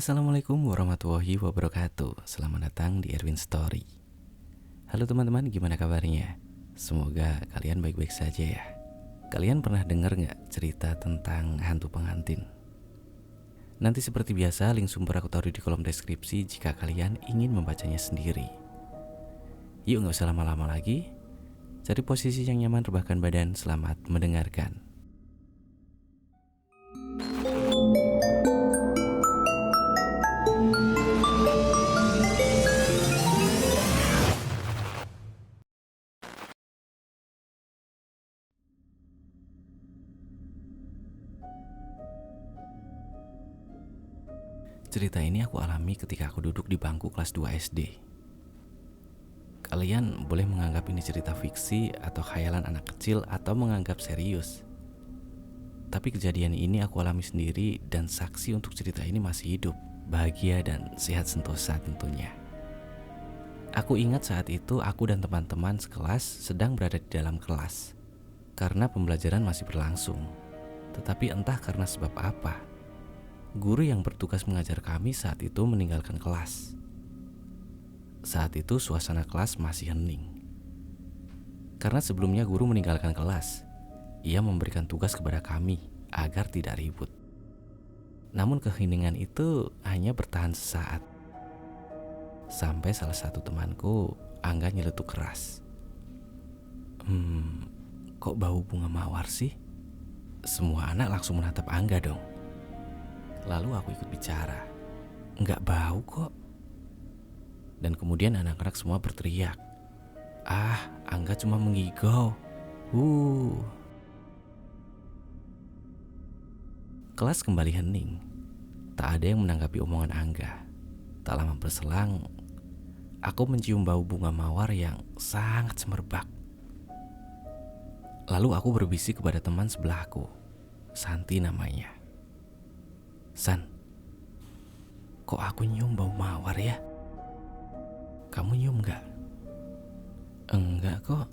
Assalamualaikum warahmatullahi wabarakatuh. Selamat datang di Erwin Story. Halo teman-teman, gimana kabarnya? Semoga kalian baik-baik saja ya. Kalian pernah dengar gak cerita tentang hantu pengantin? Nanti seperti biasa, link sumber aku taruh di kolom deskripsi jika kalian ingin membacanya sendiri. Yuk gak usah lama-lama lagi, cari posisi yang nyaman, rebahkan badan. Selamat mendengarkan. Cerita ini aku alami ketika aku duduk di bangku kelas 2 SD. Kalian boleh menganggap ini cerita fiksi atau khayalan anak kecil atau menganggap serius. Tapi kejadian ini aku alami sendiri dan saksi untuk cerita ini masih hidup, bahagia dan sehat sentosa tentunya. Aku ingat saat itu aku dan teman-teman sekelas sedang berada di dalam kelas karena pembelajaran masih berlangsung. Tetapi entah karena sebab apa, guru yang bertugas mengajar kami saat itu meninggalkan kelas. Saat itu suasana kelas masih hening. Karena sebelumnya guru meninggalkan kelas, ia memberikan tugas kepada kami agar tidak ribut. Namun keheningan itu hanya bertahan sesaat. Sampai salah satu temanku, Angga, nyeletuk keras. Kok bau bunga mawar sih? Semua anak langsung menatap Angga dong. Lalu aku ikut bicara. Enggak bau kok. Dan kemudian anak-anak semua berteriak. Angga cuma menggigau. Kelas kembali hening. Tak ada yang menanggapi omongan Angga. Tak lama berselang, aku mencium bau bunga mawar yang sangat semerbak. Lalu aku berbisik kepada teman sebelahku, Santi namanya. San, kok aku nyium bau mawar ya? Kamu nyium gak? Enggak kok.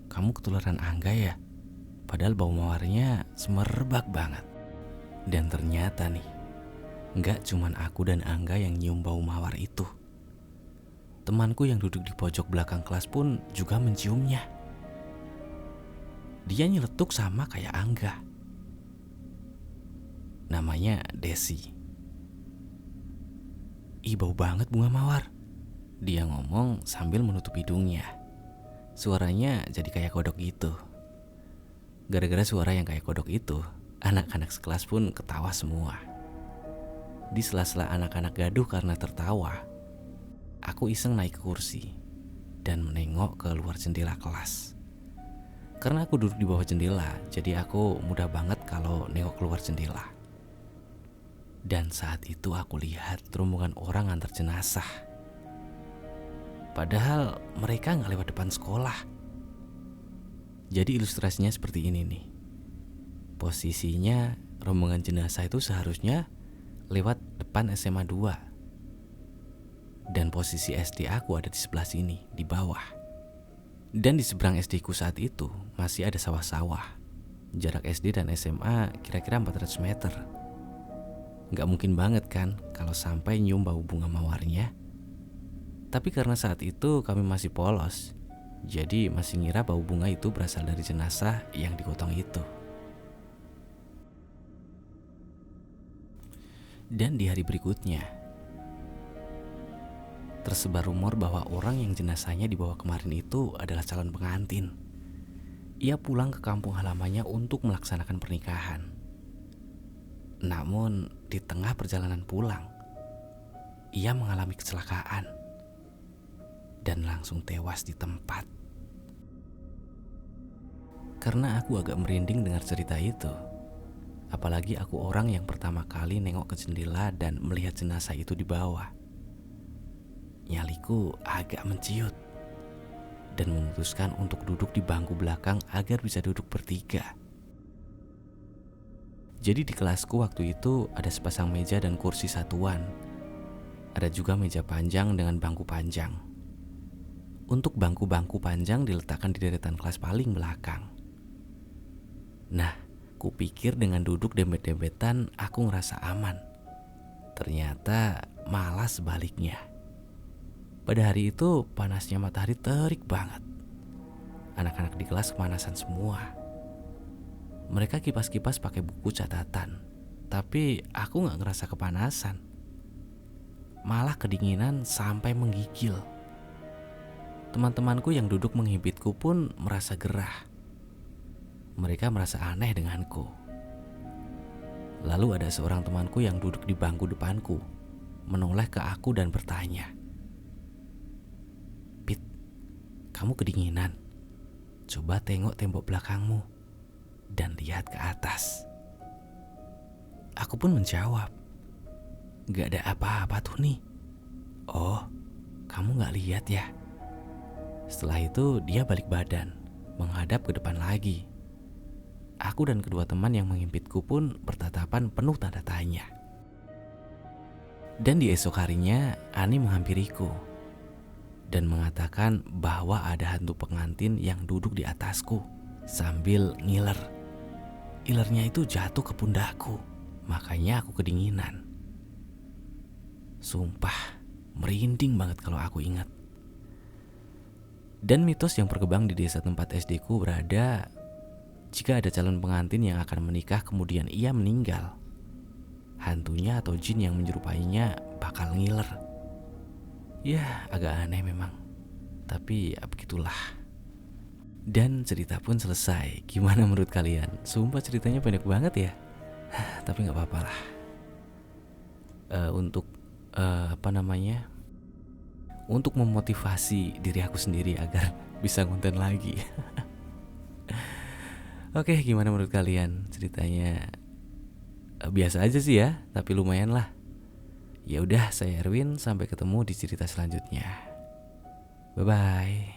Kamu ketularan Angga ya? Padahal bau mawarnya semerbak banget. Dan ternyata nih, gak cuman aku dan Angga yang nyium bau mawar itu. Temanku yang duduk di pojok belakang kelas pun juga menciumnya. Dia nyeletuk sama kayak Angga. Namanya Desi. Ih, bau banget bunga mawar, dia ngomong sambil menutup hidungnya. Suaranya jadi kayak kodok gitu. Gara-gara suara yang kayak kodok itu, anak-anak sekelas pun ketawa semua. Di sela-sela anak-anak gaduh karena tertawa, aku iseng naik ke kursi dan menengok ke luar jendela kelas. Karena aku duduk di bawah jendela, jadi aku mudah banget kalau nengok keluar jendela. Dan saat itu aku lihat rombongan orang antar jenazah. Padahal mereka gak lewat depan sekolah. Jadi ilustrasinya seperti ini nih. Posisinya rombongan jenazah itu seharusnya lewat depan SMA 2. Dan posisi SD aku ada di sebelah sini, di bawah. Dan di seberang SD ku saat itu masih ada sawah-sawah. Jarak SD dan SMA kira-kira 400 meter. Gak mungkin banget kan kalau sampai nyium bau bunga mawarnya. Tapi karena saat itu kami masih polos, jadi masih ngira bau bunga itu berasal dari jenazah yang digotong itu. Dan di hari berikutnya, tersebar rumor bahwa orang yang jenazahnya dibawa kemarin itu adalah calon pengantin. Ia pulang ke kampung halamannya untuk melaksanakan pernikahan. Namun di tengah perjalanan pulang, ia mengalami kecelakaan dan langsung tewas di tempat. Karena aku agak merinding dengar cerita itu, apalagi aku orang yang pertama kali nengok ke jendela dan melihat jenazah itu di bawah. Nyaliku agak menciut dan memutuskan untuk duduk di bangku belakang agar bisa duduk bertiga. Jadi di kelasku waktu itu ada sepasang meja dan kursi satuan. Ada juga meja panjang dengan bangku panjang. Untuk bangku-bangku panjang diletakkan di deretan kelas paling belakang. Nah, kupikir dengan duduk dempet-dempetan aku ngerasa aman. Ternyata malah sebaliknya. Pada hari itu panasnya matahari terik banget. Anak-anak di kelas kepanasan semua. Mereka kipas-kipas pakai buku catatan, tapi aku gak ngerasa kepanasan. Malah kedinginan sampai menggigil. Teman-temanku yang duduk menghimpitku pun merasa gerah. Mereka merasa aneh denganku. Lalu ada seorang temanku yang duduk di bangku depanku, menoleh ke aku dan bertanya, "Pit, kamu kedinginan? Coba tengok tembok belakangmu dan lihat ke atas." Aku pun menjawab, "Gak ada apa-apa tuh nih." "Oh, kamu gak lihat ya?" Setelah itu dia balik badan, menghadap ke depan lagi. Aku dan kedua teman yang menghimpitku pun bertatapan penuh tanda tanya. Dan di esok harinya Ani menghampiriku dan mengatakan bahwa ada hantu pengantin yang duduk di atasku sambil ngiler. Ilernya itu jatuh ke pundakku, makanya aku kedinginan. Sumpah, merinding banget kalau aku ingat. Dan mitos yang berkembang di desa tempat SD ku berada, jika ada calon pengantin yang akan menikah kemudian ia meninggal, hantunya atau jin yang menyerupainya bakal ngiler. Ya, agak aneh memang, tapi ya begitulah. Dan cerita pun selesai. Gimana menurut kalian? Sumpah ceritanya pendek banget ya. Tapi gak apa-apa lah. Untuk untuk memotivasi diri aku sendiri agar bisa konten lagi. Oke, gimana menurut kalian? Ceritanya biasa aja sih ya, tapi lumayan lah. Ya udah, saya Erwin, sampai ketemu di cerita selanjutnya. Bye bye.